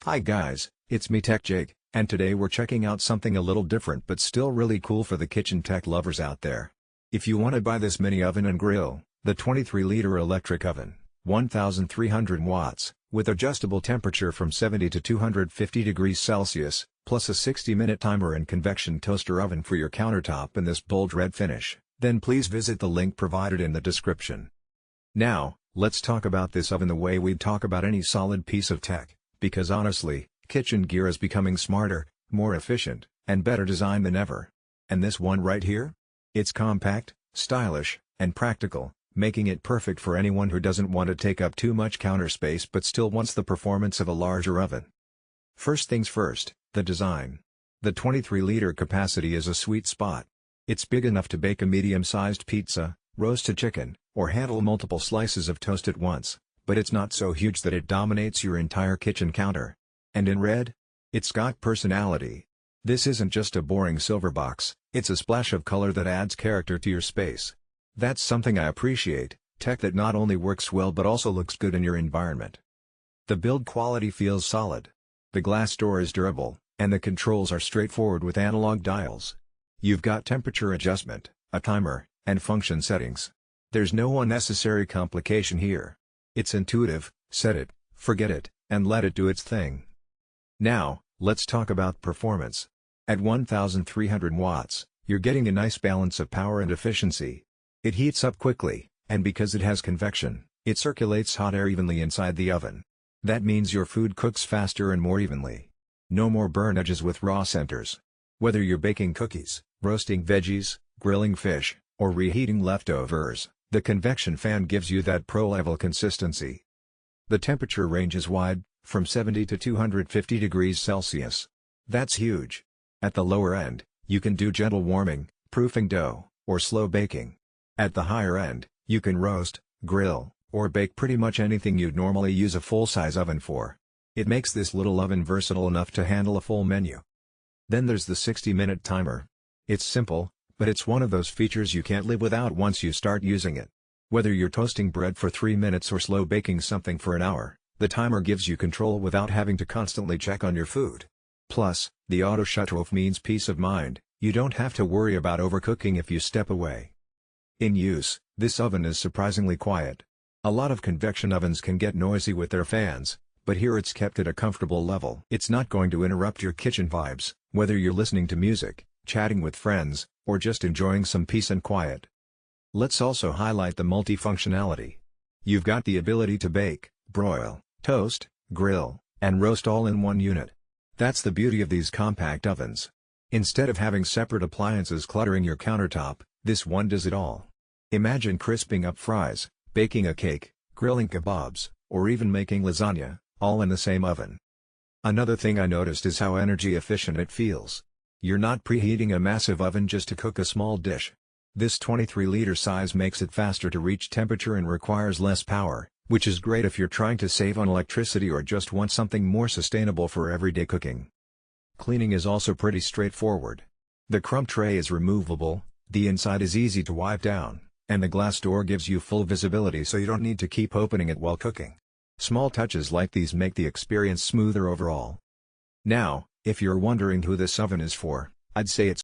Hi guys, it's me Tech Jake, and today we're checking out something a little different but still really cool for the kitchen tech lovers out there. If you want to buy this mini oven and grill, the 23-liter electric oven, 1300 watts, with adjustable temperature from 70 to 250 degrees Celsius, plus a 60-minute timer and convection toaster oven for your countertop in this bold red finish, then please visit the link provided in the description. Now, let's talk about this oven the way we'd talk about any solid piece of tech. Because honestly, kitchen gear is becoming smarter, more efficient, and better designed than ever. And this one right here? It's compact, stylish, and practical, making it perfect for anyone who doesn't want to take up too much counter space but still wants the performance of a larger oven. First things first, the design. The 23-liter capacity is a sweet spot. It's big enough to bake a medium-sized pizza, roast a chicken, or handle multiple slices of toast at once. But it's not so huge that it dominates your entire kitchen counter. And in red? It's got personality. This isn't just a boring silver box, it's a splash of color that adds character to your space. That's something I appreciate, tech that not only works well but also looks good in your environment. The build quality feels solid. The glass door is durable, and the controls are straightforward with analog dials. You've got temperature adjustment, a timer, and function settings. There's no unnecessary complication here. It's intuitive, set it, forget it, and let it do its thing. Now, let's talk about performance. At 1300 watts, you're getting a nice balance of power and efficiency. It heats up quickly, and because it has convection, it circulates hot air evenly inside the oven. That means your food cooks faster and more evenly. No more burn edges with raw centers. Whether you're baking cookies, roasting veggies, grilling fish, or reheating leftovers, the convection fan gives you that pro-level consistency. The temperature range is wide, from 70 to 250 degrees Celsius. That's huge. At the lower end, you can do gentle warming, proofing dough, or slow baking. At the higher end, you can roast, grill, or bake pretty much anything you'd normally use a full-size oven for. It makes this little oven versatile enough to handle a full menu. Then there's the 60-minute timer. It's simple, but it's one of those features you can't live without once you start using it. Whether you're toasting bread for 3 minutes or slow baking something for an hour, the timer gives you control without having to constantly check on your food. Plus, the auto shut-off means peace of mind. You don't have to worry about overcooking if you step away. In use, this oven is surprisingly quiet. A lot of convection ovens can get noisy with their fans, but here it's kept at a comfortable level. It's not going to interrupt your kitchen vibes, whether you're listening to music, chatting with friends, or just enjoying some peace and quiet. Let's also highlight the multifunctionality. You've got the ability to bake, broil, toast, grill, and roast all in one unit. That's the beauty of these compact ovens. Instead of having separate appliances cluttering your countertop, this one does it all. Imagine crisping up fries, baking a cake, grilling kebabs, or even making lasagna, all in the same oven. Another thing I noticed is how energy efficient it feels. You're not preheating a massive oven just to cook a small dish. This 23-liter size makes it faster to reach temperature and requires less power, which is great if you're trying to save on electricity or just want something more sustainable for everyday cooking. Cleaning is also pretty straightforward. The crumb tray is removable, the inside is easy to wipe down, and the glass door gives you full visibility so you don't need to keep opening it while cooking. Small touches like these make the experience smoother overall. Now, if you're wondering who this oven is for, I'd say it's